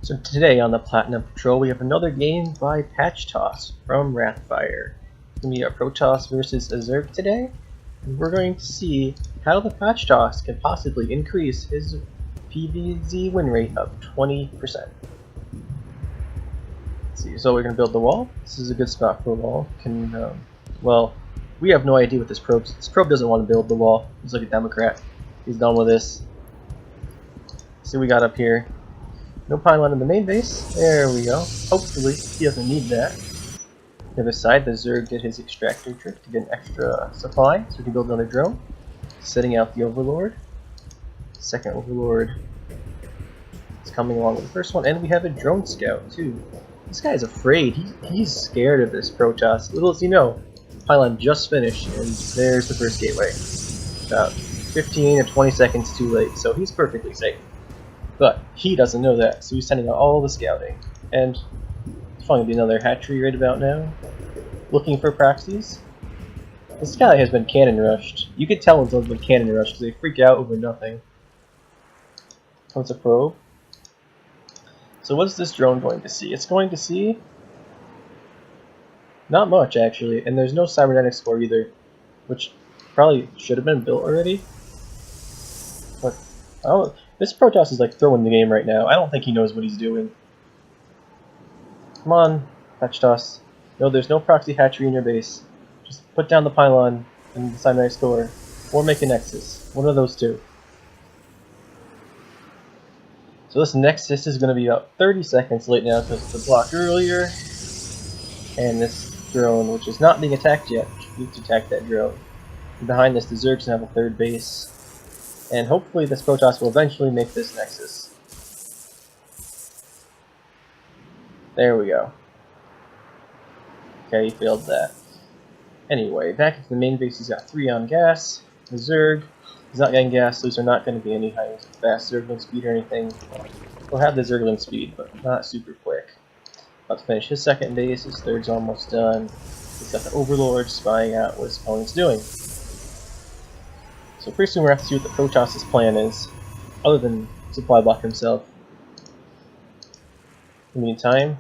So today on the Platpatrol we have another game by Patch from Wrathfire. It's going to be a Protoss versus a Zerg today, and we're going to see how the Patch can possibly increase his PvZ win rate of 20%. Let's see, so we're going to build the wall. This is a good spot for a wall. Well, we have no idea what this probe. This probe doesn't want to build the wall. He's like a Democrat. He's done with this. See what we got up here. No pylon in the main base. There we go. Hopefully, he doesn't need that. The other side, the Zerg did his extractor trick to get an extra supply, so we can build another drone. Setting out the Overlord. Second Overlord is coming along with the first one, and we have a drone scout too. This guy's afraid. He's scared of this Protoss. Little as you know, pylon just finished, and there's the first gateway. About 15 or 20 seconds too late, so he's perfectly safe. But he doesn't know that, so he's sending out all the scouting. And there's probably going to be another hatchery right about now, looking for proxies. This guy has been cannon rushed. You could tell when someone's been cannon rushed because they freak out over nothing. Comes a probe. So what's this drone going to see? It's going to see not much actually, and there's no cybernetics core either, which probably should have been built already. But I don't. This Protoss is like throwing the game right now. I don't think he knows what he's doing. Come on, Protoss. No, there's no proxy hatchery in your base. Just put down the pylon and the cybernetics core, or make a nexus. One of those two. So this nexus is going to be about 30 seconds late now because it's blocked earlier. And this drone, which is not being attacked yet, needs to attack that drone. And behind this, the Zergs have a third base. And hopefully this Protoss will eventually make this nexus. There we go. Okay, he failed that. Anyway, back into the main base, he's got 3 on gas. The Zerg is not getting gas, so these are not going to be any high fast Zergling speed or anything. He'll have the Zergling speed, but not super quick. About to finish his second base, his third's almost done. He's got the Overlord spying out what his opponent's doing. So pretty soon we're going to have to see what the Protoss' plan is, other than supply block himself. In the meantime,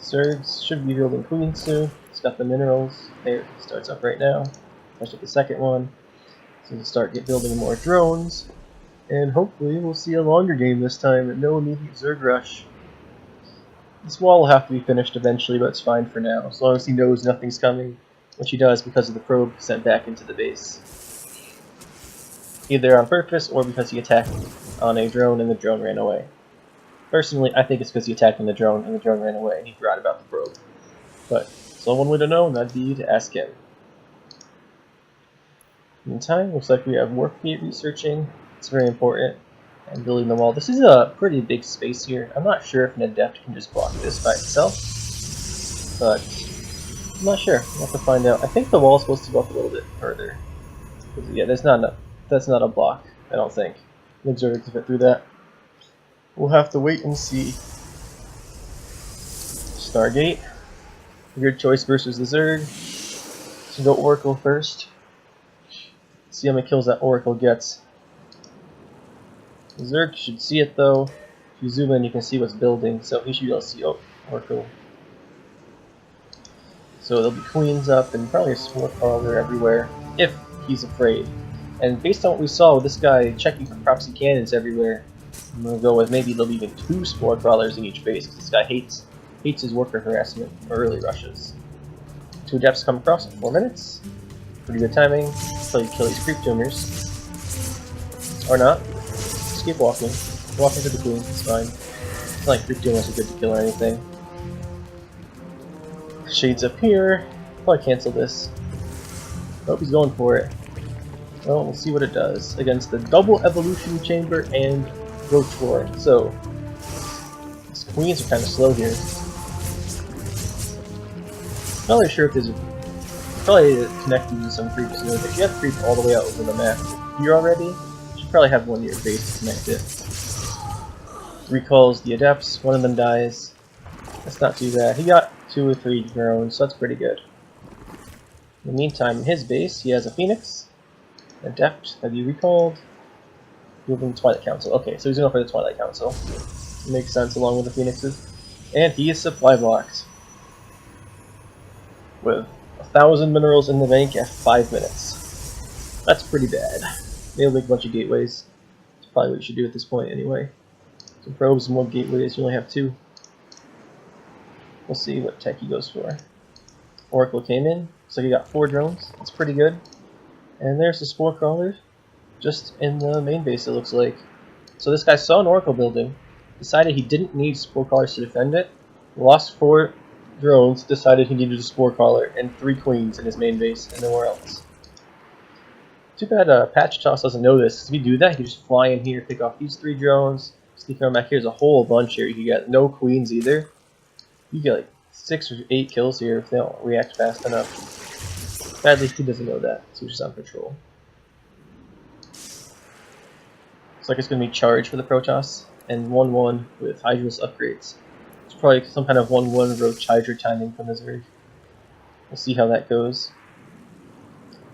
Zergs should be building queens soon. He's got the minerals. There, it starts up right now. Finish up the second one. So we'll start building more drones. And hopefully we'll see a longer game this time and no immediate Zerg rush. This wall will have to be finished eventually, but it's fine for now, as long as he knows nothing's coming, which he does because of the probe sent back into the base. Either on purpose or because he attacked on a drone and the drone ran away. Personally, I think it's because he attacked on the drone and the drone ran away and he forgot about the probe. But it's only one way to know, and that'd be to ask him. Meantime, looks like we have Warpgate researching. It's very important. And building the wall. This is a pretty big space here. I'm not sure if an Adept can just block this by itself. But I'm not sure. We'll have to find out. I think the wall is supposed to go up a little bit further. Yeah, there's not enough. That's not a block, I don't think. The Zerg to fit through that. We'll have to wait and see. Stargate. Weird choice versus the Zerg. So go Oracle first. See how many kills that Oracle gets. The Zerg should see it though. If you zoom in, you can see what's building, so he should be able to see Oracle. So there'll be queens up and probably a spore crawler everywhere, if he's afraid. And based on what we saw with this guy checking for proxy cannons everywhere, I'm going to go with maybe there'll be even 2 spore crawlers in each base, because this guy hates his worker harassment or early rushes. 2 adepts come across in 4 minutes. Pretty good timing until you kill these creep tumors. Or not. Just keep walking. Walk into the queen, it's fine. It's not like creep tumors are good to kill or anything. Shades up here. Probably cancel this. Nope, he's going for it. Well, we'll see what it does against the double evolution chamber and roach floor. So these queens are kind of slow here. Not really sure if there's probably connected to some creeps here. If you have to creep all the way out over the map here already, you should probably have one near your base to connect it. Recalls the adepts. One of them dies. That's not too bad. He got 2 or 3 drones, so that's pretty good. In the meantime, in his base, he has a Phoenix. Adept, have you recalled? Moving Twilight Council. Okay, so he's going for the Twilight Council. Makes sense along with the Phoenixes. And he is supply blocked. With 1,000 minerals in the bank at 5 minutes. That's pretty bad. They'll make a bunch of gateways. That's probably what you should do at this point anyway. Some probes and more gateways, you only have 2. We'll see what tech he goes for. Oracle came in, so he got 4 drones. That's pretty good. And there's the Spore Crawler, just in the main base it looks like. So this guy saw an Oracle building, decided he didn't need Spore Crawlers to defend it, lost 4 drones, decided he needed a Spore Crawler, and 3 Queens in his main base, and nowhere else. Too bad Patch Toss doesn't know this, because if you do that, you can just fly in here, pick off these 3 drones, sneak around back here. There's a whole bunch here. You can get no Queens either. You get like 6 or 8 kills here if they don't react fast enough. Sadly, he doesn't know that, so he's just on patrol. Looks like it's going to be charged for the Protoss, and 1-1 with Hydralis upgrades. It's probably some kind of 1-1 Roach Hydra timing from the Zerg. We'll see how that goes.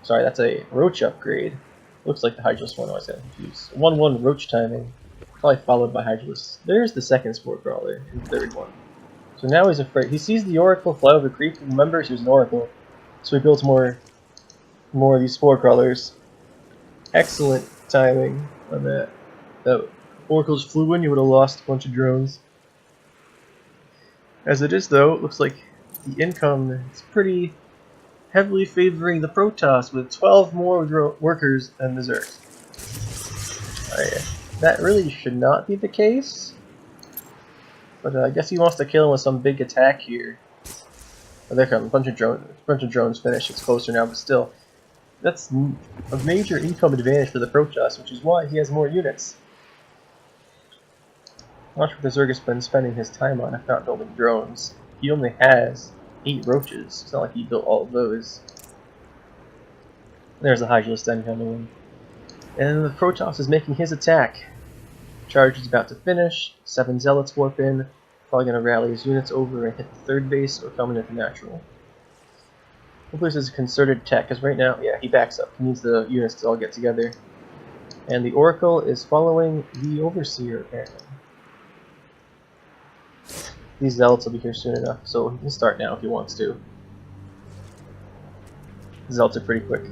Sorry, that's a Roach upgrade. Looks like the Hydralis one, I was getting confused. 1-1 Roach timing, probably followed by Hydralis. There's the second Spore Crawler, and the third one. So now he's afraid. He sees the Oracle fly over creep, and remembers he was an Oracle. So he builds more of these Spore Crawlers. Excellent timing on that. The Oracles flew in, you would have lost a bunch of drones. As it is though, it looks like the income is pretty heavily favoring the Protoss with 12 more workers than the Zerg. That really should not be the case. But I guess he wants to kill him with some big attack here. Oh, there comes a bunch of drones finished. It's closer now, but still. That's a major income advantage for the Protoss, which is why he has more units. Watch what the Zerg has been spending his time on if not building drones. He only has 8 roaches. It's not like he built all of those. There's the Hydralis den coming in. And the Protoss is making his attack. Charge is about to finish. 7 Zealots warp in. Probably going to rally his units over and hit the 3rd base or coming into natural. Hopefully this is a concerted attack, because right now, yeah, he backs up. He needs the units to all get together. And the Oracle is following the Overseer, apparently. These Zealots will be here soon enough, so he can start now if he wants to. Zealots are pretty quick.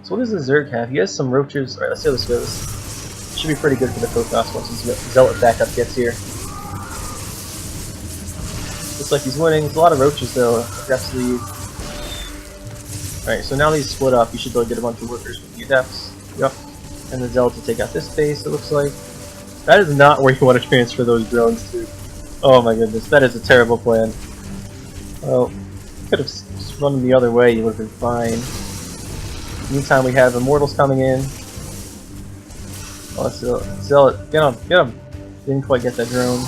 So what does the Zerg have? He has some roaches. Alright, let's see how this goes. Should be pretty good for the Protoss once his Zealot backup gets here. Looks like he's winning. There's a lot of roaches though. Adepts leave. Alright, so now these split up. You should be able to get a bunch of workers with the Adepts. Yep. And the Zealots will take out this base, it looks like. That is not where you want to transfer those drones to. Oh my goodness, that is a terrible plan. Well, could have just run them the other way, you would have been fine. Meantime, we have Immortals coming in. Oh, let's Zealot. Get him! Didn't quite get that drone.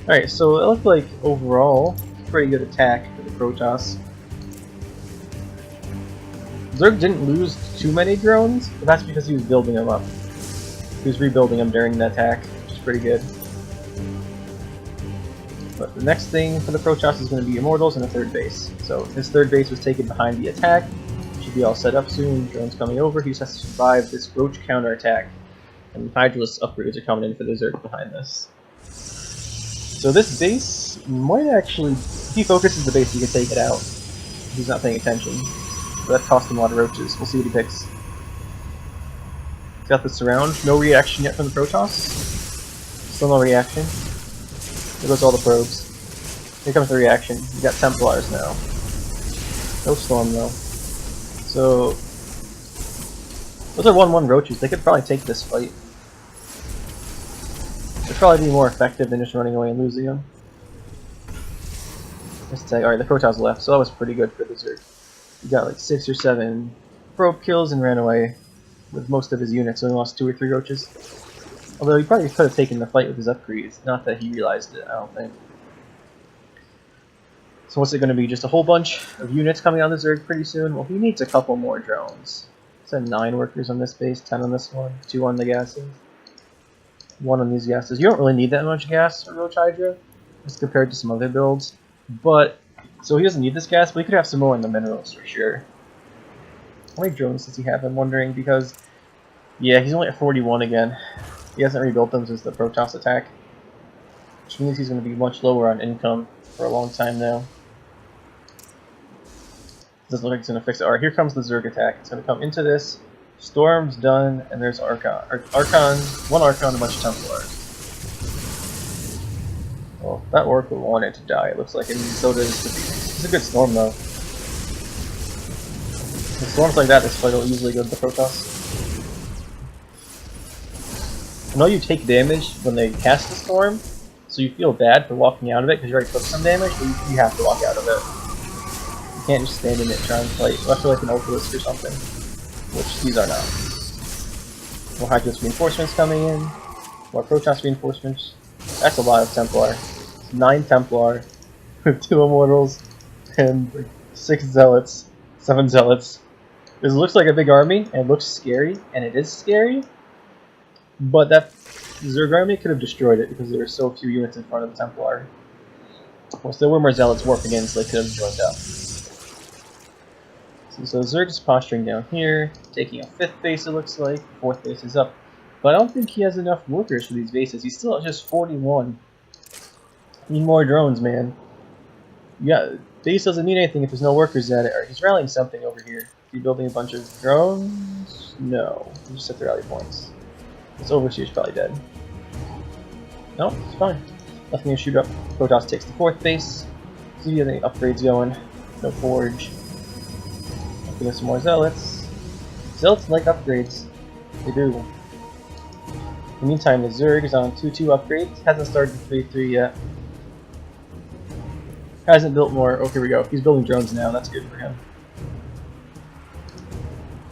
Alright, so it looked like overall, pretty good attack for the Protoss. Zerg didn't lose too many drones, but that's because he was building them up. He was rebuilding them during the attack, which is pretty good. But the next thing for the Protoss is going to be Immortals and a 3rd base. So his 3rd base was taken behind the attack. Should be all set up soon. Drones coming over. He just has to survive this Roach counterattack. And Hydralis upgrades are coming in for the Zerg behind this. So this base might actually, if he focuses the base, he can take it out. He's not paying attention. But that cost him a lot of roaches. We'll see what he picks. He's got the surround. No reaction yet from the Protoss. Still no reaction. There goes all the probes. Here comes the reaction. He's got Templars now. No storm though. So those are 1-1 roaches. They could probably take this fight. They'd probably be more effective than just running away and losing them. Let's say, alright, the Protoss left, so that was pretty good for the Zerg. He got like 6 or 7 probe kills and ran away with most of his units, so he lost 2 or 3 roaches. Although he probably could have taken the fight with his upgrades, not that he realized it, I don't think. So what's it going to be, just a whole bunch of units coming on the Zerg pretty soon? Well, he needs a couple more drones. Said 9 workers on this base, 10 on this one, 2 on the gases, 1 on these gases. You don't really need that much gas for Roach Hydra, as compared to some other builds. But, so he doesn't need this gas, but he could have some more in the minerals for sure. How many drones does he have? I'm wondering, because Yeah, he's only at 41 again. He hasn't rebuilt them since the Protoss attack, which means he's going to be much lower on income for a long time now. Doesn't look like it's going to fix it. Alright, here comes the Zerg attack. It's going to come into this. Storm's done, and there's Archon. One Archon, a bunch of Templars. Well, that Oracle wanted to die, it looks like, and so does the Phoenix. It's a good Storm, though. With storms like that, this fight will easily go to the Protoss. I know you take damage when they cast the Storm, so you feel bad for walking out of it because you already took some damage, but you have to walk out of it. You can't just stand in it and try and fight, unless you're like an Obelisk or something, which these are not. More Hydros reinforcements coming in, more Protoss reinforcements. That's a lot of Templar. 9 Templar with 2 Immortals and like 6 Zealots, 7 Zealots. This looks like a big army and it looks scary, and it is scary, but that Zerg army could have destroyed it because there were so few units in front of the Templar. Of course, there were more Zealots warping in, so they could have joined up. So Zerg is posturing down here, taking a 5th base it looks like, 4th base is up. But I don't think he has enough workers for these bases. He's still at just 41. Need more drones, man. Yeah, base doesn't mean anything if there's no workers at it. Alright, he's rallying something over here. Is he building a bunch of drones? No. He just set the rally points. This overseer's probably dead. No, it's fine. Nothing to shoot up. Protoss takes the 4th base. See if you have any upgrades going. No forge. Looking at some more zealots. Zealots like upgrades. They do. In the meantime, the Zerg is on 2-2 upgrades. Hasn't started 3-3 yet. Hasn't built more. Oh, here we go. He's building drones now. That's good for him.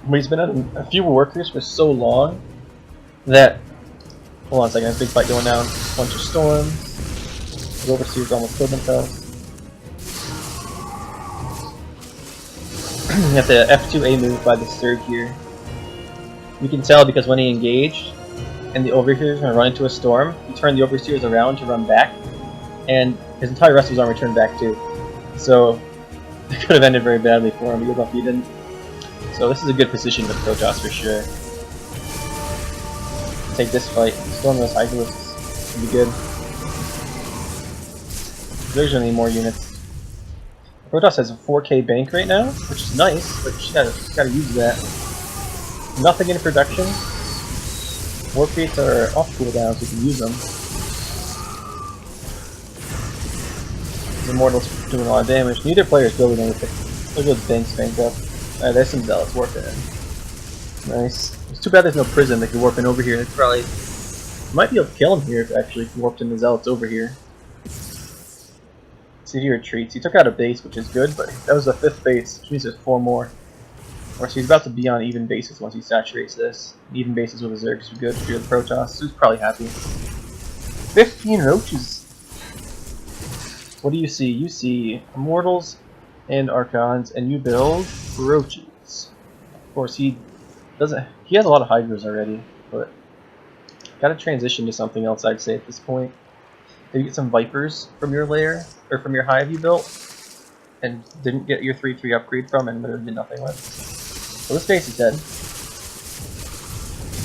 But he's been on a few workers for so long that... Hold on a second. There's a big fight going down. Bunch of storms. The overseers almost killed themselves. You have the F2A move by the Zerg here. You can tell because when he engaged and the overseers are going to run into a storm, he turned the overseers around to run back, and his entire rest of his army turned back too. So it could have ended very badly for him. He was lucky he didn't. So this is a good position with Protoss for sure. Take this fight. Storm those Hydralisks should be good. There's gonna need more units. Protoss has a 4K bank right now, which is nice, but you gotta use that. Nothing in production. Warp gates are off cooldown, so you can use them. The Immortals doing a lot of damage. Neither player is building anything. Look at those banks banked up. Alright, there's some Zealots warping in. Nice. It's too bad there's no prison that could warp in over here. It's probably... might be able to kill him here if actually warped in the Zealots over here. See, he retreats. He took out a base, which is good, but that was the 5th base, which means there's 4 more. Or so he's about to be on even bases once he saturates this. Even bases with the Zergs are good if you're the Protoss, so he's probably happy. 15 roaches! What do you see? You see Immortals and Archons, and you build roaches. Of course, he has a lot of Hydras already, but gotta transition to something else, I'd say, at this point. Maybe get some Vipers from your lair, or from your hive you built, and didn't get your 3-3 upgrade from, and literally did nothing with. So this base is dead.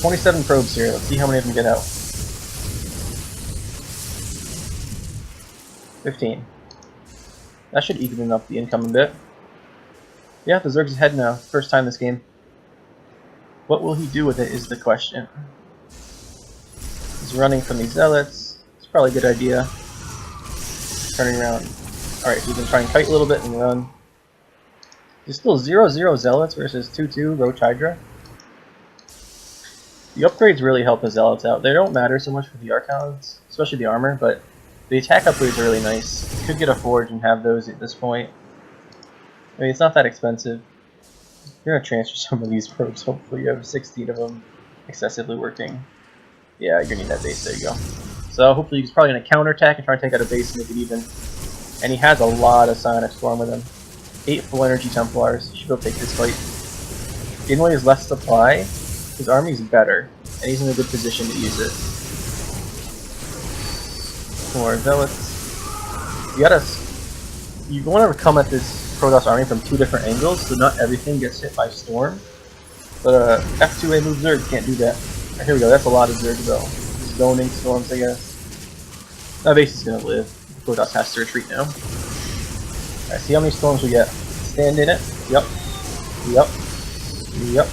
27 probes here, let's see how many of them get out. 15. That should even up the income a bit. Yeah, the Zerg's ahead now. First time this game. What will he do with it is the question. He's running from these Zealots. It's probably a good idea. Turning around. Alright, so we can try and kite a little bit and run. There's still 0-0 Zealots versus 2-2 Roach Hydra. The upgrades really help the Zealots out. They don't matter so much for the Archons, especially the armor, but the attack upgrades are really nice. You could get a forge and have those at this point. I mean, it's not that expensive. You're going to transfer some of these probes, hopefully you have 16 of them excessively working. Yeah, you're going to need that base, there you go. So hopefully he's probably going to counterattack and try and take out a base and make it even. And he has a lot of Psionic Storm with him. 8 full energy Templars. He should be able to take this fight. Even when he has less supply, his army's better, and he's in a good position to use it. More Zealots. You want to come at this Protoss army from 2 different angles, so not everything gets hit by Storm. But F2A move Zerg can't do that. Right, here we go. That's a lot of Zerg though. Zoning storms, I guess. That base is gonna live. Protoss has to retreat now. Alright, see how many storms we get. Stand in it. Yep. Yep. Yep.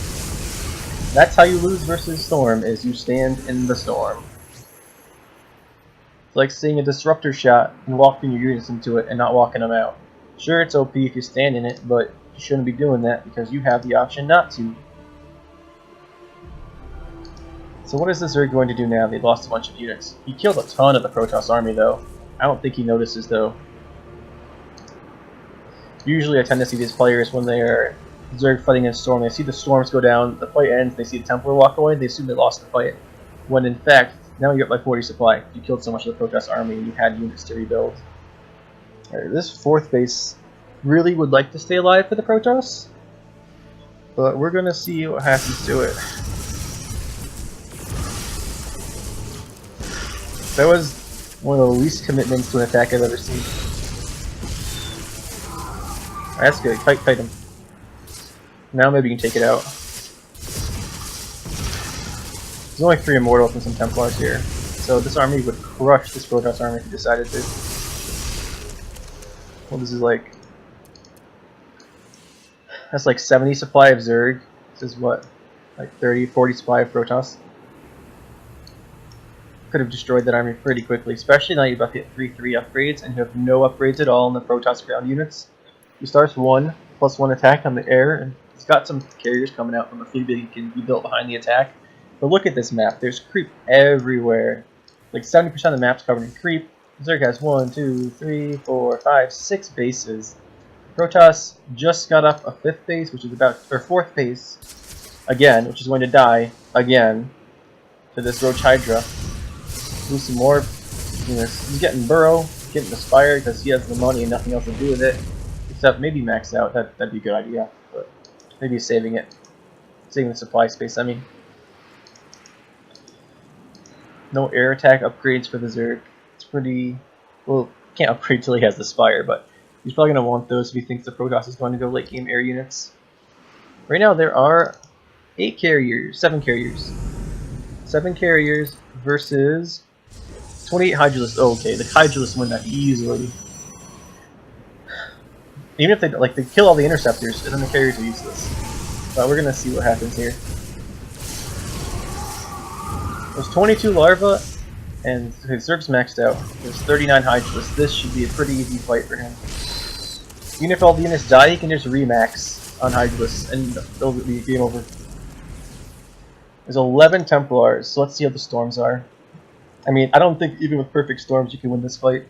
That's how you lose versus storm, is you stand in the storm. It's like seeing a disruptor shot and walking your units into it and not walking them out. Sure, it's OP if you stand in it, but you shouldn't be doing that because you have the option not to. So what is the Zerg going to do now? They lost a bunch of units. He killed a ton of the Protoss army though. I don't think he notices though. Usually I tend to see these players when they are Zerg fighting in a storm, they see the storms go down, the fight ends, they see the Templar walk away, they assume they lost the fight. When in fact, now you're at like 40 supply. You killed so much of the Protoss army and you had units to rebuild. Alright, this fourth base really would like to stay alive for the Protoss, but we're gonna see what happens to it. That was one of the least commitments to an attack I've ever seen. Alright, that's good. Fight him. Now maybe you can take it out. There's only 3 Immortals and some Templars here, so this army would crush this Protoss army if you decided to. Well, this is like... That's like 70 supply of Zerg. This is what? Like 30, 40 supply of Protoss. Could have destroyed that army pretty quickly, especially now you're about to get 3/3 upgrades and you have no upgrades at all in the Protoss ground units. He starts 1+1 attack on the air, and he's got some carriers coming out from a fleet that he can be built behind the attack. But look at this map, there's creep everywhere. Like 70% of the map's covered in creep. Zerg has 1, 2, 3, 4, 5, 6 bases. Protoss just got up a 5th base, which is about, or 4th base, again, which is going to die again to this Roach Hydra. Do some more. You know, he's getting Burrow, getting the Spire because he has the money and nothing else to do with it. Except maybe max out. That'd be a good idea. But maybe saving it. Saving the supply space, I mean. No air attack upgrades for the Zerg. It's pretty... Well, can't upgrade till he has the Spire, but he's probably going to want those if he thinks the Protoss is going to go late game air units. Right now there are 7 carriers. 7 carriers versus 28 Hydralisks. Oh, okay, the Hydralisks win that easily. Even if they kill all the interceptors, and then the carriers are useless. But we're gonna see what happens here. There's 22 larvae, and his Zerg's maxed out. There's 39 Hydralisks. This should be a pretty easy fight for him. Even if all the units die, he can just remax on Hydralisks, and it'll be game over. There's 11 Templars, so let's see how the storms are. I mean, I don't think even with perfect storms you can win this fight.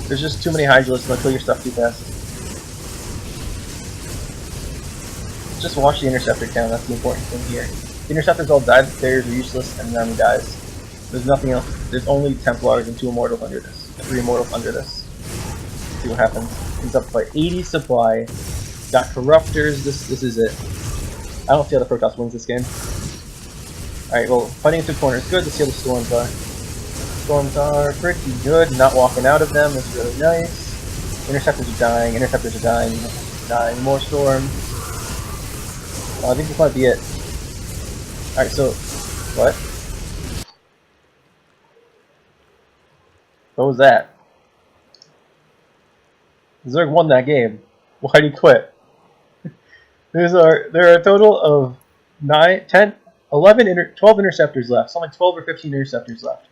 There's just too many Hydralisks, they'll kill your stuff too fast. Just watch the interceptor count, that's the important thing here. The interceptors all died, the carriers are useless, and the army dies. There's nothing else. There's only Templars and 2 Immortals under this. 3 Immortals under this. Let's see what happens. He's up by 80 supply. Got Corruptors, this is it. I don't see how the Protoss wins this game. Alright, well, fighting into corners, good. Let's see how the storms are. Storms are pretty good, not walking out of them, that's really nice. Interceptors are dying, dying, more storms. I think this might be it. Alright, so, what? What was that? Zerg won that game. Why'd he quit? There are a total of 9, 10, 11, 12 interceptors left. Something like 12 or 15 interceptors left.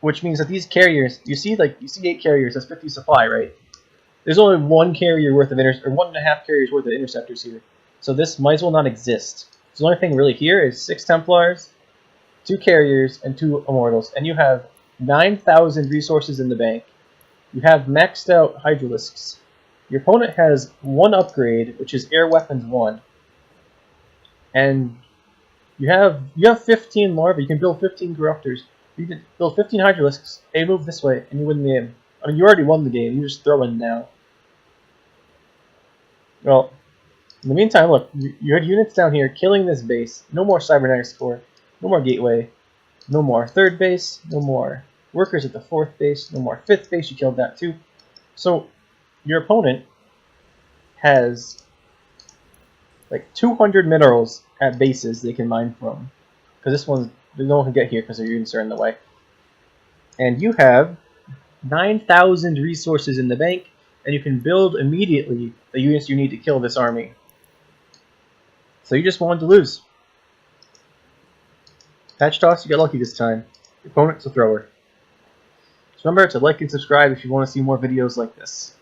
Which means that these carriers, you see 8 carriers, that's 50 supply, right? There's only 1 carrier worth of or 1.5 carriers worth of interceptors here. So this might as well not exist. So the only thing really here is 6 Templars, 2 carriers, and 2 Immortals. And you have 9,000 resources in the bank. You have maxed out Hydralisks. Your opponent has 1 upgrade, which is Air Weapons 1. And you have 15 larvae. You can build 15 Corruptors. You can build 15 Hydralisks. They move this way, and you win the game. I mean, you already won the game. You just throw in now. Well, in the meantime, look. You had units down here killing this base. No more Cybernetics Core. No more Gateway. No more 3rd base. No more workers at the 4th base. No more 5th base. You killed that too. So, your opponent has like 200 minerals at bases they can mine from. Because this one's, no one can get here because their units are in the way. And you have 9,000 resources in the bank, and you can build immediately the units you need to kill this army. So you just wanted to lose. Patch Toss, you got lucky this time. Your opponent's a thrower. So remember to like and subscribe if you want to see more videos like this.